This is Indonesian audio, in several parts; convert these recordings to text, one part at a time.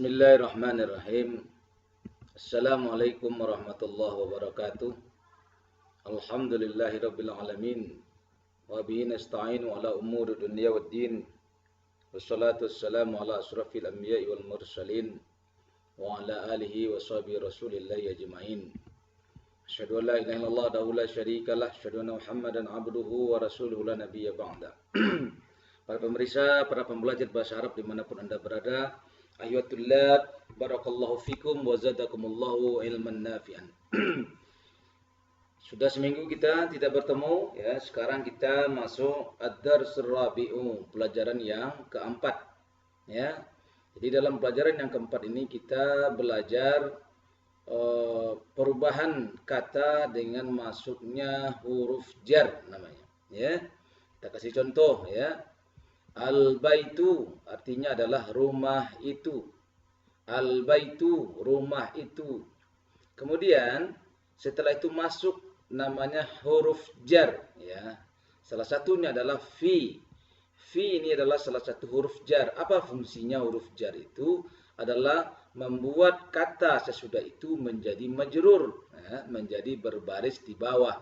Bismillahirrahmanirrahim. Assalamualaikum warahmatullahi wabarakatuh. Alhamdulillahirabbil alamin. Wa bihi nasta'inu ala umuri dunya waddin. Wassalatu wassalamu ala asrafil anbiya'i wal mursalin wa ala alihi wa sahbihi rasulillahi ajma'in. Asyhadu an la ilaha illallah wa la syarika lah, asyhadu anna Muhammadan abduhu wa rasuluhu la nabiyya ba'da. Para pemirsa, para pembelajar bahasa Arab dimanapun Anda berada, ayyuhatullab, barakallahu fikum wa zadakumullahu ilman nafi'an. Sudah seminggu kita tidak bertemu, ya. Sekarang kita masuk ad-darsur rabi'u, pelajaran yang keempat, ya. Jadi dalam pelajaran yang keempat ini kita belajar perubahan kata dengan masuknya huruf jar namanya, ya. Kita kasih contoh, ya. Al-baitu artinya adalah rumah itu. Al-baitu, rumah itu. Kemudian setelah itu masuk namanya huruf jar, ya. Salah satunya adalah fi. Fi ini adalah salah satu huruf jar. Apa fungsinya huruf jar itu? Adalah membuat kata sesudah itu menjadi majrur, ya, menjadi berbaris di bawah.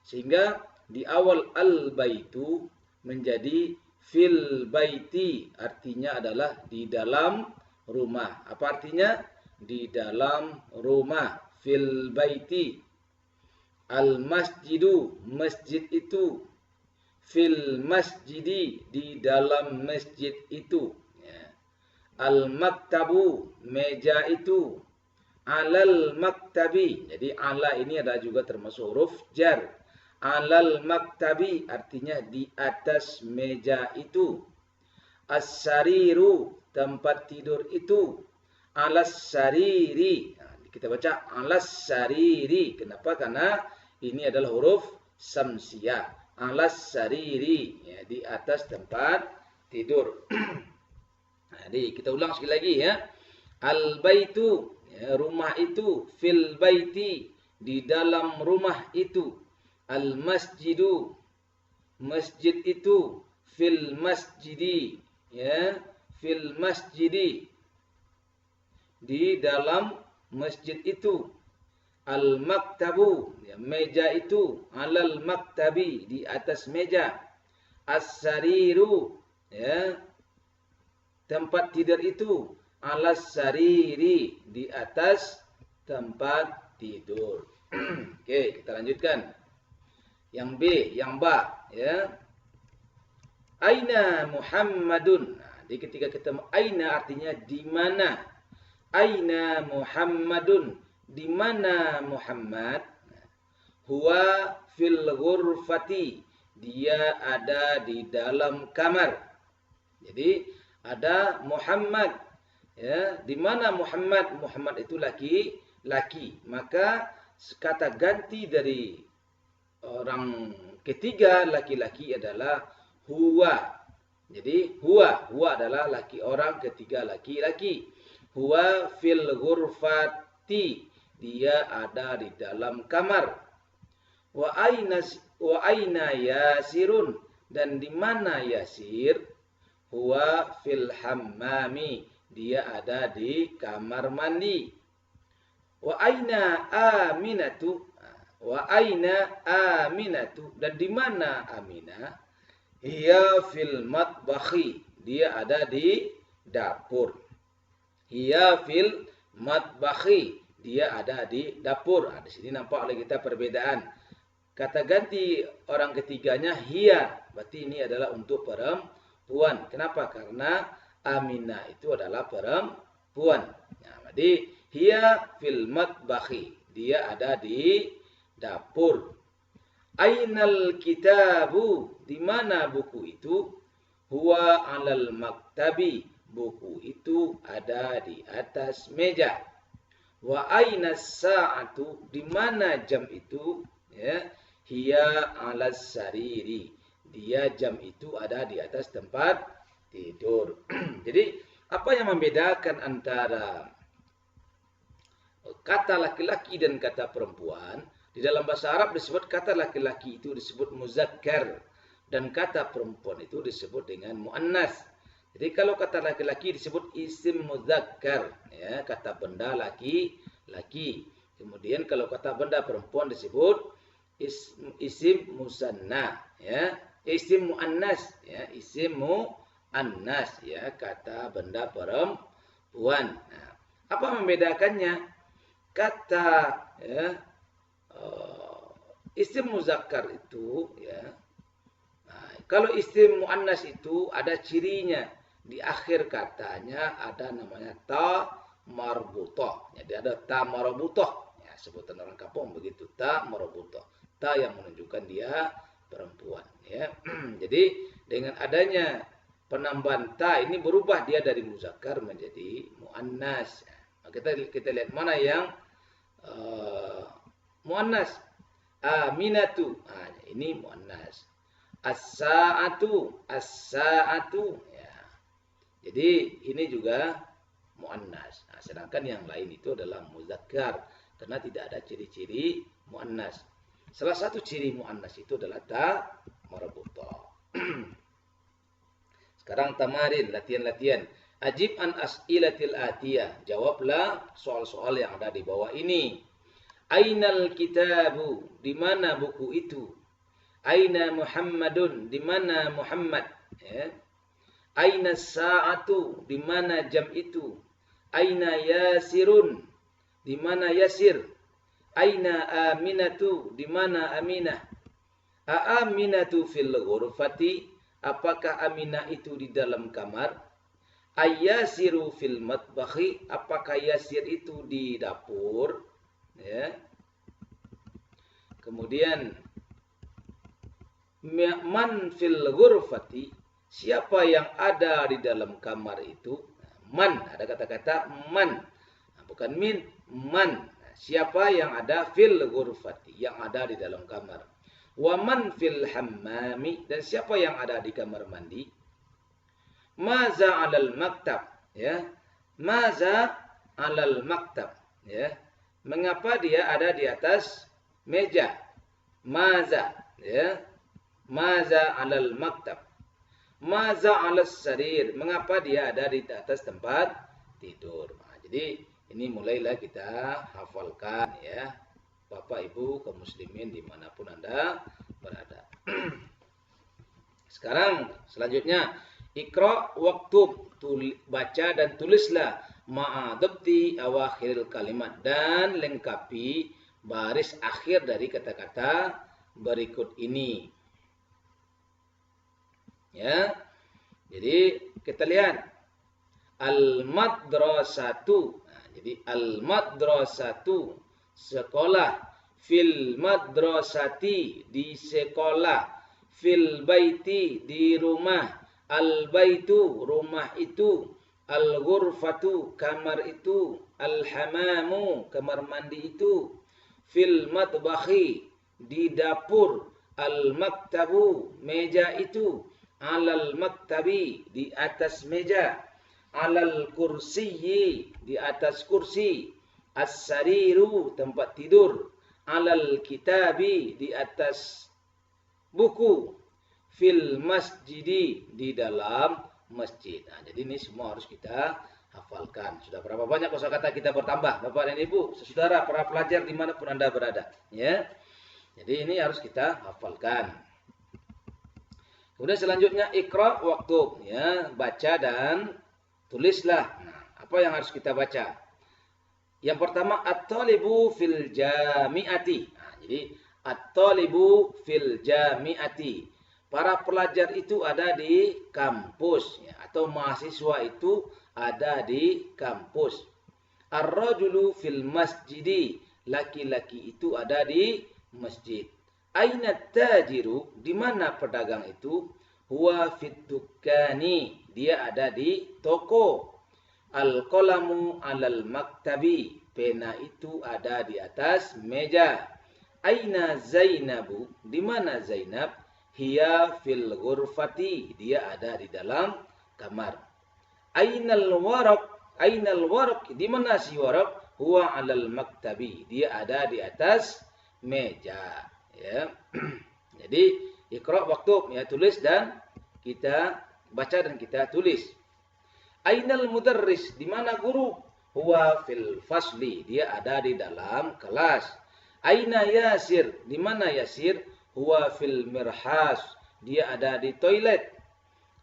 Sehingga di awal al-baitu menjadi fil baiti, artinya adalah di dalam rumah. Apa artinya? Di dalam rumah. Fil baiti. Al masjidu, masjid itu. Fil masjidi, di dalam masjid itu. Ya. Al maktabu, meja itu. Alal maktabi. Jadi ala ini ada juga termasuk huruf jar. Alal maktabi artinya di atas meja itu. As-sariru, tempat tidur itu. Alas sariri. Nah, kita baca alas sariri. Kenapa? Karena ini adalah huruf samsiyah. Alas sariri, ya, di atas tempat tidur. Jadi kita ulang sekali lagi, ya. Al-baitu, ya, rumah itu. Fil baiti, di dalam rumah itu. Al-masjidu, masjid itu. Fil masjidi, ya, fil masjidi, di dalam masjid itu. Al-maktabu, ya, meja itu. Alal maktabi, di atas meja. As-sariru, ya, tempat tidur itu. Alas sariri, di atas tempat tidur. Oke, kita lanjutkan. Yang B, yang ba, ya. Aina Muhammadun. Nah, di ketika ketemu aina artinya di mana. Aina Muhammadun, di mana Muhammad? Huwa fil ghurfati, dia ada di dalam kamar. Jadi ada Muhammad, ya. Di mana Muhammad? Muhammad itu laki. Maka kata ganti dari orang ketiga laki-laki adalah huwa. Jadi huwa adalah orang ketiga laki-laki. Huwa fil ghurfati, dia ada di dalam kamar. Wa aina Yasirun, dan di mana Yasir? Huwa fil hammami, dia ada di kamar mandi. Wa aina Aminatu, wa aina Aminatu, dan di mana Aminah? Hiya fil matbakhi, dia ada di dapur. Hiya fil matbakhi, dia ada di dapur. Nah, di sini nampak oleh kita perbedaan. Kata ganti orang ketiganya hiya, berarti ini adalah untuk perempuan. Kenapa? Karena Aminah itu adalah perempuan. Nah, jadi hiya fil matbakhi, dia ada di dapur. Ainal kitabu, di mana buku itu? Huwa alal maktabi, buku itu ada di atas meja. Wa ainas sa'atu, di mana jam itu? Ya, hiya alas sariri, dia jam itu ada di atas tempat tidur. Jadi apa yang membedakan antara kata laki-laki dan kata perempuan? Di dalam bahasa Arab disebut kata laki-laki itu disebut muzakkar dan kata perempuan itu disebut dengan muannas. Jadi kalau kata laki-laki disebut isim mudzakkar, ya, kata benda laki-laki. Kemudian kalau kata benda perempuan disebut isim musanna, ya, isim muannas, ya, isim muannas, ya, kata benda perempuan. Nah, apa membedakannya? Kata, ya, isim muzakkar itu, ya. Nah, kalau isim muannas itu ada cirinya. Di akhir katanya ada namanya ta marbutah. Jadi ada ta marbutah. Ya, sebutan orang kampung begitu, ta marbutah. Ta yang menunjukkan dia perempuan, ya. Jadi dengan adanya penambahan ta ini berubah dia dari muzakkar menjadi muannas. Nah, kita lihat mana yang muannas. Aminatu. Nah, ini muannas. As-sa'atu, as-sa'atu, ya. Jadi ini juga muannas. Nah, sedangkan yang lain itu adalah muzakkar karena tidak ada ciri-ciri muannas. Salah satu ciri muannas itu adalah ta marbutah. Sekarang tamarin, latihan-latihan. Ajib an as'ilatil atiyah. Jawablah soal-soal yang ada di bawah ini. Ainal kitabu? Di mana buku itu? Aina Muhammadun? Di mana Muhammad? Ya. Aina sa'atu? Di mana jam itu? Aina Yasirun? Di mana Yasir? Aina Aminatu? Di mana Aminah? Aminatu fil ghurfati? Apakah Aminah itu di dalam kamar? Ayyasiru fil matbakhi? Apakah Yasir itu di dapur? Ya. Kemudian man fil ghurfati? Siapa yang ada di dalam kamar itu? Man, ada kata-kata man. Bukan min, man. Siapa yang ada fil ghurfati? Yang ada di dalam kamar. Wa man fil hammami? Dan siapa yang ada di kamar mandi? Maza 'alal maktab, ya. Maza 'alal maktab, ya. Mengapa dia ada di atas meja? Maza, ya. Maza 'alal maktab. Maza 'alas sarir. Mengapa dia ada di atas tempat tidur? Nah, jadi ini mulailah kita hafalkan, ya. Bapak Ibu kaum muslimin dimanapun Anda berada. Sekarang selanjutnya Iqra waktub, baca dan tulislah ma'adabti awakhiril kalimat, dan lengkapi baris akhir dari kata-kata berikut ini. Ya. Jadi kita lihat al-madrasatu. Nah, jadi al-madrasatu, sekolah. Fil madrasati, di sekolah. Fil baiti, di rumah. Al-baitu, rumah itu. Al-ghurfatu, kamar itu. Al-hamamu, kamar mandi itu. Fil matbakhi, di dapur. Al-maktabu, meja itu. Alal maktabi, di atas meja. Alal kursiyi, di atas kursi. As-sariru, tempat tidur. Alal kitabi, di atas buku. Fil masjidi, di dalam masjid. Nah, jadi ini semua harus kita hafalkan. Sudah berapa banyak kosakata kita bertambah, Bapak dan Ibu, saudara, para pelajar dimanapun Anda berada, ya. Jadi ini harus kita hafalkan. Kemudian selanjutnya Iqra waktub, ya, baca dan tulislah. Nah, apa yang harus kita baca? Yang pertama at-talibu fil jami'ati. Nah, jadi at-talibu fil jami'ati. Para pelajar itu ada di kampus, ya, atau mahasiswa itu ada di kampus. Ar-rajulu fil masjidi. Laki-laki itu ada di masjid. Aina tajiru, di mana pedagang itu? Huwa fit dukkani, dia ada di toko. Al-qalamu 'alal maktabi, pena itu ada di atas meja. Aina Zainabu, di mana Zainab? Hiya fil ghurfati, dia ada di dalam kamar. Ainal waraq, di mana si waraq? Huwa 'alal maktabi, dia ada di atas meja. Ya. Jadi Iqra waktub, ya, tulis dan kita baca dan kita tulis. Ainal mudarris, di mana guru? Huwa fil fasli, dia ada di dalam kelas. Aina Yasir, di mana Yasir? Huwa fil mirhas, dia ada di toilet.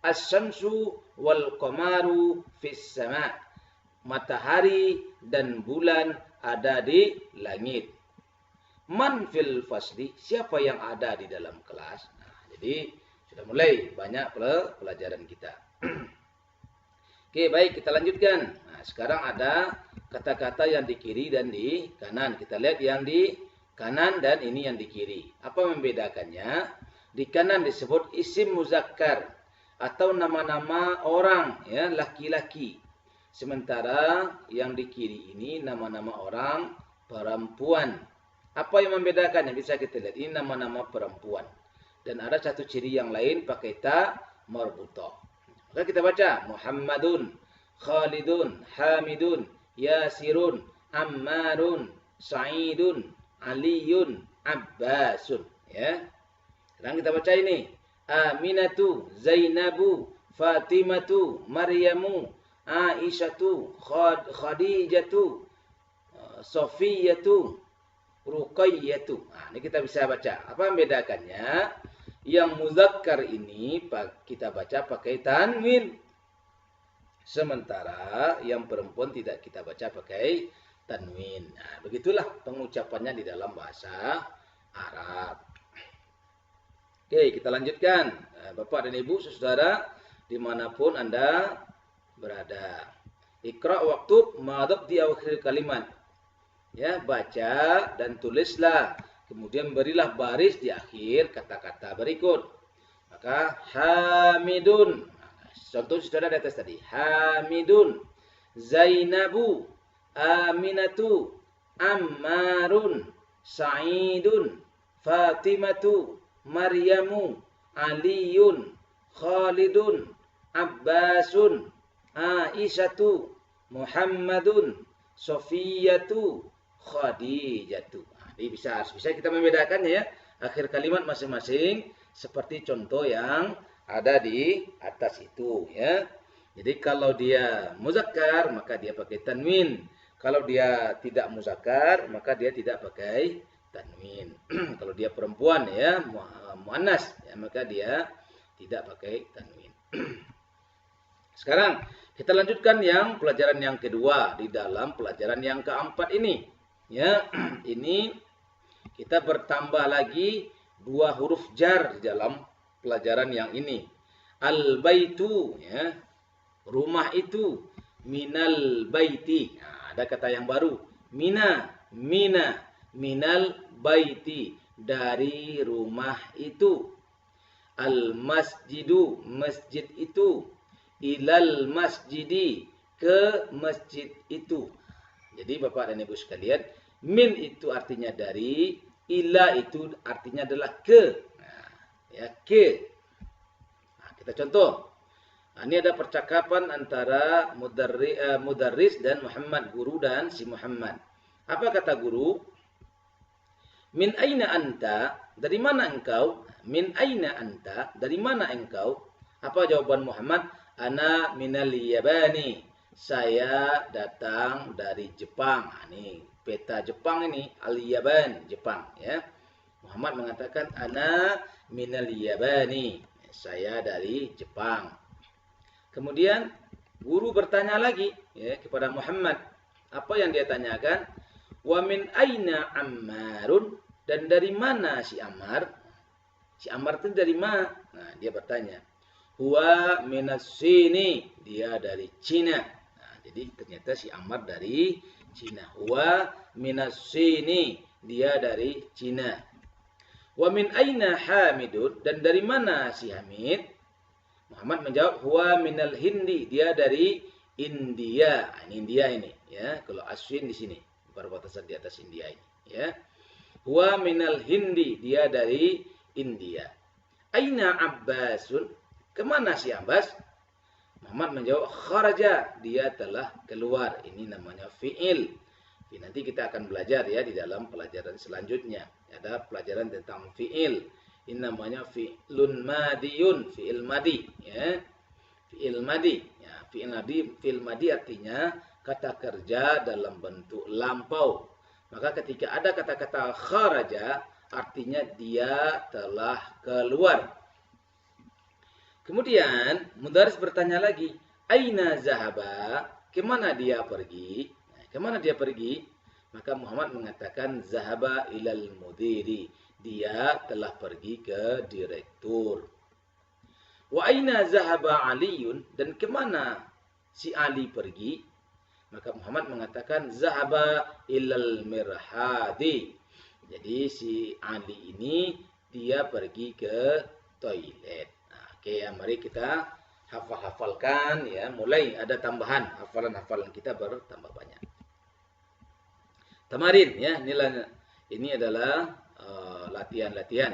As-syamsu wal qamaru fis sama, matahari dan bulan ada di langit. Man fil fasli, siapa yang ada di dalam kelas? Nah, jadi sudah mulai banyak pelajaran kita. Oke, baik, kita lanjutkan. Nah, sekarang ada kata-kata yang di kiri dan di kanan. Kita lihat yang di kanan dan ini yang di kiri. Apa membedakannya? Di kanan disebut isim muzakkar atau nama-nama orang, ya, laki-laki. Sementara yang di kiri ini nama-nama orang perempuan. Apa yang membedakannya? Bisa kita lihat, ini nama-nama perempuan. Dan ada satu ciri yang lain pakai ta marbutah. Maka kita baca Muhammadun, Khalidun, Hamidun, Yasirun, Ammarun, Sa'idun, Aliyun, Abbasun. Ya. Sekarang kita baca ini. Aminatu, Zainabu, Fatimatu, Maryamu, Aisyatu, Khadijatu, Sofiyatu, Ruqayyatu. Nah, ini kita bisa baca. Apa membedakannya? Yang muzakkar ini kita baca pakai tanwin. Sementara yang perempuan tidak kita baca pakai tanwin. Nah, begitulah pengucapannya di dalam bahasa Arab. Oke, kita lanjutkan. Bapak dan Ibu, saudara, dimanapun Anda berada. Iqra waktub madhab di akhir kalimat. Ya, baca dan tulislah. Kemudian berilah baris di akhir kata-kata berikut. Maka Hamidun. Contoh saudara di atas tadi. Hamidun, Zainabu, Aminatu, Ammarun, Sa'idun, Fatimatu, Maryamu, Aliyun, Khalidun, Abbasun, Aisyatu, Muhammadun, Sofiyatu, Khadijatu. Jadi bisa kita membedakannya ya. Akhir kalimat masing-masing seperti contoh yang ada di atas itu ya. Jadi kalau dia muzakkar maka dia pakai tanwin. Kalau dia tidak muzakkar maka dia tidak pakai tanwin. Kalau dia perempuan ya, muannas ya, maka dia tidak pakai tanwin. Sekarang kita lanjutkan yang pelajaran yang kedua di dalam pelajaran yang keempat ini. Ya, ini kita bertambah lagi 2 huruf jar di dalam pelajaran yang ini. Al-baitu, ya, rumah itu. Minal baiti. Nah, ada kata yang baru. Mina, minal baiti, dari rumah itu. Al-masjidu, masjid itu. Ilal masjidi, ke masjid itu. Jadi Bapak dan Ibu sekalian, min itu artinya dari, ila itu artinya adalah ke. Nah, ya, ke. Nah, kita contoh. Nah, ini ada percakapan antara mudarris dan Muhammad, guru dan si Muhammad. Apa kata guru? Min aina anta? Dari mana engkau? Min aina anta? Dari mana engkau? Apa jawaban Muhammad? Ana minal Yabani. Saya datang dari Jepang. Nah, ini peta Jepang ini, Al-Yaban, Jepang ya. Muhammad mengatakan ana minal Yabani. Saya dari Jepang. Kemudian guru bertanya lagi ya kepada Muhammad. Apa yang dia tanyakan? Wa min aina Ammarun? Dan dari mana si Ammar? Si Ammar itu dari mana? Nah, dia bertanya. Huwa minas sini, dia dari Cina. Nah, jadi ternyata si Ammar dari Cina. Huwa minas sini, dia dari Cina. Wa min aina Hamidun? Dan dari mana si Hamid? Muhammad menjawab huwa minal Hindi, dia dari India. Ini India ini ya. Kalau aswin di sini, perbatasan di atas India ini ya. Huwa minal Hindi, dia dari India. Aina Abbasun? Kemana si Abbas? Muhammad menjawab kharaja, dia telah keluar. Ini namanya fi'il. Nanti kita akan belajar ya di dalam pelajaran selanjutnya. Ada pelajaran tentang fi'il. Ini namanya fi'lun madiyun, fi'il madi ya. fi'il madi. Ya, fi'il madi artinya kata kerja dalam bentuk lampau. Maka ketika ada kata-kata kharaja, artinya dia telah keluar. Kemudian mudaris bertanya lagi, aina zahaba? Kemana dia pergi? Nah, kemana dia pergi? Maka Muhammad mengatakan zahaba ilal mudiri. Dia telah pergi ke direktur. Wa aina zahaba Aliun? Dan kemana si Ali pergi? Maka Muhammad mengatakan zahaba ilal mirhadi. Jadi si Ali ini dia pergi ke toilet. Nah, oke, ya, mari kita hafalkan ya. Mulai ada tambahan, hafalan-hafalan kita bertambah banyak. Tamarin ya, ini adalah latihan-latihan.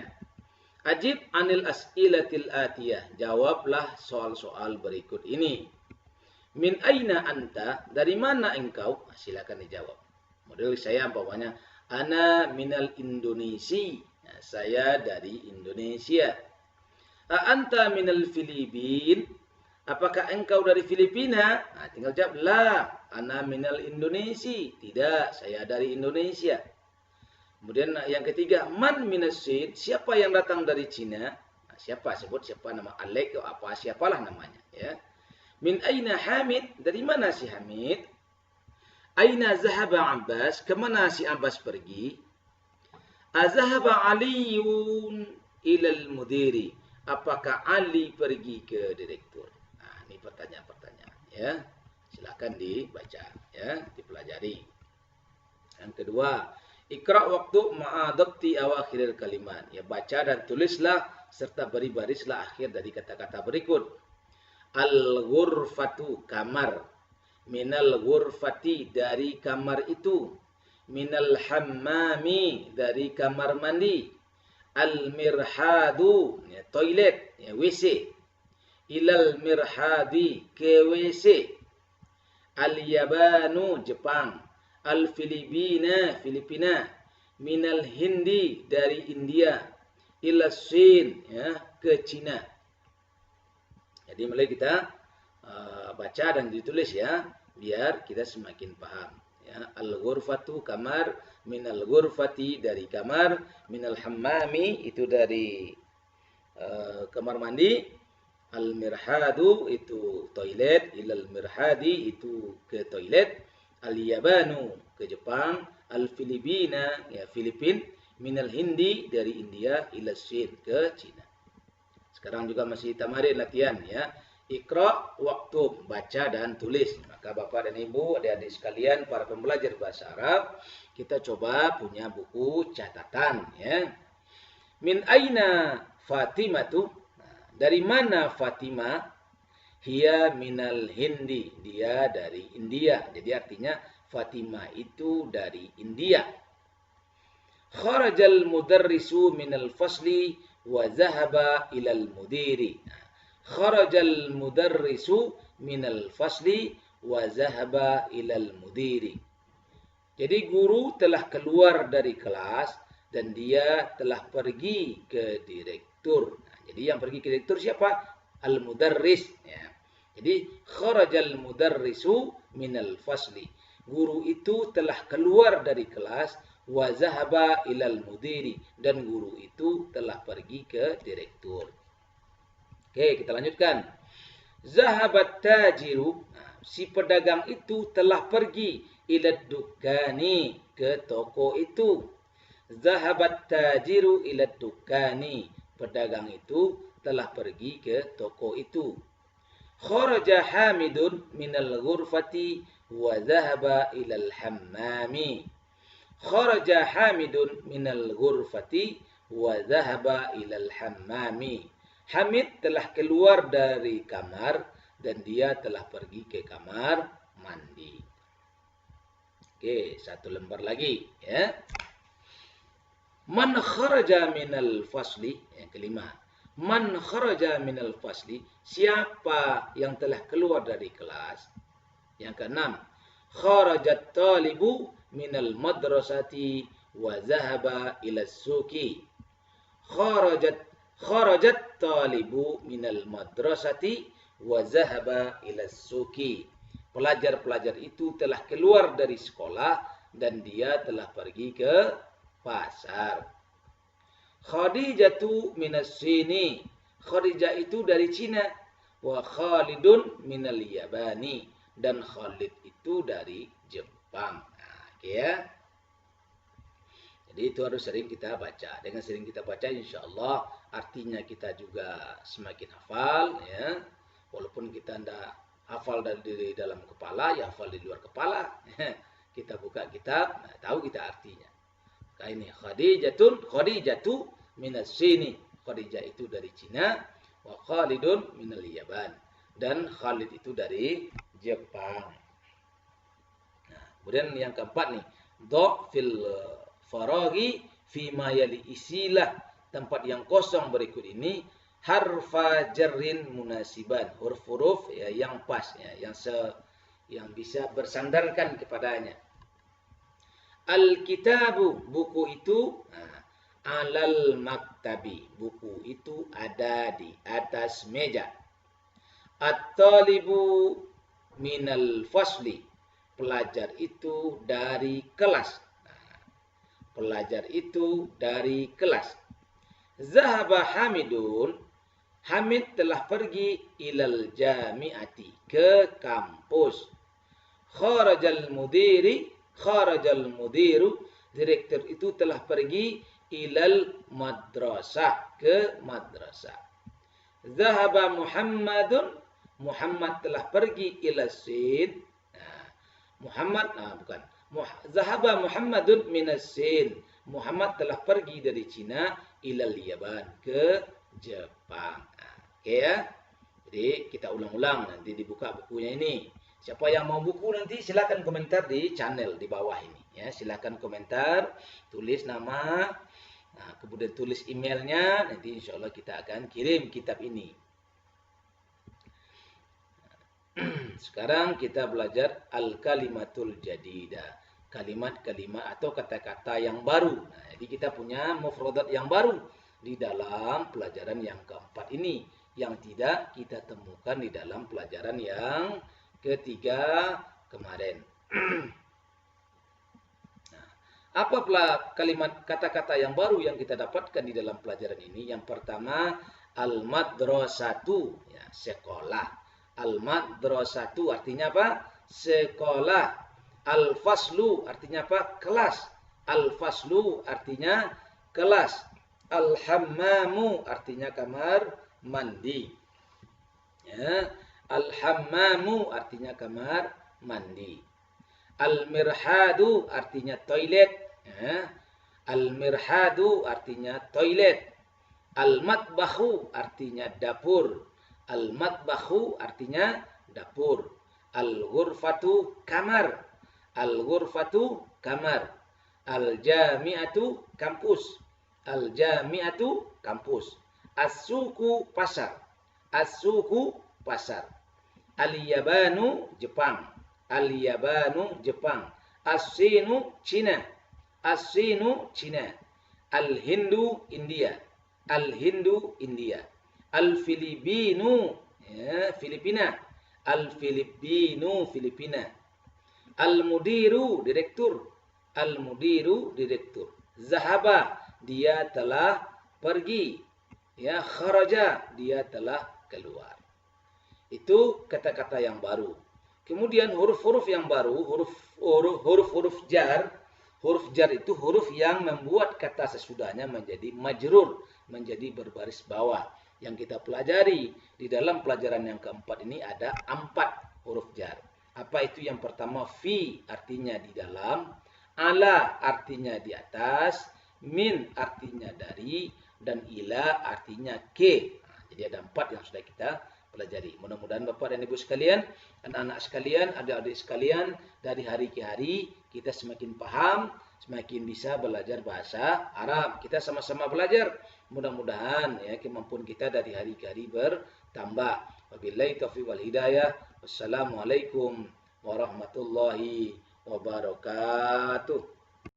Ajib anil as'ilatil atiyah. Jawablah soal-soal berikut ini. Min aina anta? Dari mana engkau? Silakan dijawab. Model saya umpamanya ana minal Indonesi. Nah, saya dari Indonesia. Anta minal Filipin? Apakah engkau dari Filipina? Nah, tinggal jawab la, ana minal Indonesi. Tidak, saya dari Indonesia. Kemudian yang ketiga, man minas Sin? Siapa yang datang dari Cina? Nah, siapa? Sebut siapa nama Alek atau apa? Siapalah namanya, ya. Min aina Hamid? Dari mana si Hamid? Aina zahaba Abbas? Kemana si Abbas pergi? Azahaba Aliun ilal mudiri? Apakah Ali pergi ke direktur? Nah, ini pertanyaan-pertanyaan, ya. Silakan dibaca, ya, dipelajari. Yang kedua, Iqra waktu ma'adabti awakhiril kalimat. Ya, baca dan tulislah serta beri barislah akhir dari kata-kata berikut. Al-ghurfatu, kamar. Minal ghurfati, dari kamar itu. Minal hammami, dari kamar mandi. Al-mirhadu, ya, toilet, ya, WC. Ilal mirhadi, ke WC. Al-yabanu, Jepang. Al-Filipina, Filipina. Minal Hindi, dari India. Ila Sin, ya, ke Cina. Jadi mulai kita baca dan ditulis ya, biar kita semakin paham. Ya, al-ghurfatu, kamar. Minal ghurfati, dari kamar. Minal hammami, itu dari kamar mandi. Al-mirhadu, itu toilet. Ilal mirhadi, itu ke toilet. Al-yabanu, ke Jepang. Al-Filipina, ya, Filipin. Minal Hindi, dari India. Ila Sin, ke Cina. Sekarang juga masih tamarin latihan ya. Iqra waktu, baca dan tulis. Maka Bapak dan Ibu, adik-adik sekalian, para pembelajar bahasa Arab, kita coba punya buku catatan ya. Min aina Fatimatu? Nah, dari mana Fatimah? Hiya minal Hindi, dia dari India. Jadi artinya Fatimah itu dari India. Kharajal mudarrisu minal fasli wa zahaba ilal mudiri. Kharajal mudarrisu minal fasli wa zahaba ilal mudiri. Jadi guru telah keluar dari kelas dan dia telah pergi ke direktur. Nah, jadi yang pergi ke direktur siapa? Al-mudarris. Ya. Jadi kharajal mudarrisu minal fasli. Guru itu telah keluar dari kelas. Wa zahaba ilal mudiri, dan guru itu telah pergi ke direktur. Oke, kita lanjutkan. Zahabat tajiru, nah, si pedagang itu telah pergi ilad dukani, ke toko itu. Zahabat tajiru ilad dukani, pedagang itu telah pergi ke toko itu. Kharaja Hamidun minal ghurfati wa zahaba ilal hammami. Kharaja Hamidun minal ghurfati wa dhahaba ilal hammami. Hamid telah keluar dari kamar dan dia telah pergi ke kamar mandi. Oke, satu lembar lagi ya. Man kharaja minal fasli, yang kelima. Man kharaja minal fasli, siapa yang telah keluar dari kelas? Yang keenam, kharajat talibu minal madrasati wa zahaba ila suki. Kharajat talibu minal madrasati wa zahaba ila suki. Pelajar-pelajar itu telah keluar dari sekolah dan dia telah pergi ke pasar. Khadijatu minas Sini. Khadijah itu dari Cina. Wa Khalidun minal Yabani. Dan Khalid itu dari Jepang. Nah, oke ya. Jadi itu harus sering kita baca. Dengan sering kita baca, insya Allah artinya kita juga semakin hafal. Ya. Walaupun kita tidak hafal dari dalam kepala, ya hafal di luar kepala. Kita buka kitab, nah, tahu kita artinya. Kayak ini Khadijatu minas Sini. Khadijah itu dari Cina. Wa Khalidun minal Yaban. Dan Khalid itu dari Jepang. Nah, kemudian yang keempat nih, fil faraghi fi ma yali, isilah tempat yang kosong berikut ini harfa jarrin munasiban, huruf-huruf ya, yang pas ya, yang bisa bersandarkan kepadanya. Al-kitabu, buku itu, alal maktabi, buku itu ada di atas meja. At-talibu minal fasli, pelajar itu dari kelas. Pelajar itu dari kelas. Zahaba Hamidun, Hamid telah pergi ilal jami'ati, ke kampus. Kharajal mudiru, direktur itu telah pergi ilal madrasah, ke madrasah. Zahaba Muhammadun, Muhammad telah pergi ila Sin. Zahaba Muhammadun minas Sin, Muhammad telah pergi dari Cina ilal Yaban, ke Jepang. Oke ya. Jadi kita ulang-ulang, nanti dibuka bukunya ini. Siapa yang mau buku nanti silakan komentar di channel di bawah ini ya. Silakan komentar, tulis nama, kemudian tulis emailnya, nanti insya Allah kita akan kirim kitab ini. Sekarang kita belajar al-kalimatul jadidah, kalimat-kalimat atau kata-kata yang baru. Nah, jadi kita punya mufradat yang baru di dalam pelajaran yang keempat ini, yang tidak kita temukan di dalam pelajaran yang ketiga kemarin. Nah, apa kalimat kata-kata yang baru yang kita dapatkan di dalam pelajaran ini? Yang pertama, al-madrasatu, ya, sekolah. Al-madrasatu artinya apa? Sekolah. Al-faslu artinya apa? Kelas. Al-faslu artinya kelas. Al-hammamu artinya kamar mandi. Ya. Al-hammamu artinya kamar mandi. Al-mirhadu artinya toilet. Ya. Al-mirhadu artinya toilet. Al-matbahu artinya dapur. Al-matbahu artinya dapur. Al-ghurfatu kamar. Al-ghurfatu kamar. Al-jami'atu kampus. Al-jami'atu kampus. As-suku pasar. As-suku pasar. Al-yabanu Jepang. Al-yabanu Jepang. As-sinu Cina. As-sinu Cina. Al-hindu India. Al-hindu India. Al-Filipinu, ya, Filipina. Al-Filipinu, Filipina. Al-Mudiru, direktur. Al-Mudiru, direktur. Zahaba, dia telah pergi. Ya, kharaja, dia telah keluar. Itu kata-kata yang baru. Kemudian huruf-huruf yang baru, huruf-huruf jar. Huruf jar itu huruf yang membuat kata sesudahnya menjadi majrur, menjadi berbaris bawah. Yang kita pelajari di dalam pelajaran yang keempat ini ada 4 huruf jar. Apa itu? Yang pertama, fi artinya di dalam, ala artinya di atas, min artinya dari, dan ila artinya ke. Nah, jadi ada 4 yang sudah kita pelajari. Mudah-mudahan Bapak dan Ibu sekalian, anak-anak sekalian, adik-adik sekalian, dari hari ke hari kita semakin paham, semakin bisa belajar bahasa Arab. Kita sama-sama belajar. Mudah-mudahan ya kemampuan kita dari hari ke hari bertambah. Wabillahi taufiq wal hidayah. Wassalamualaikum warahmatullahi wabarakatuh.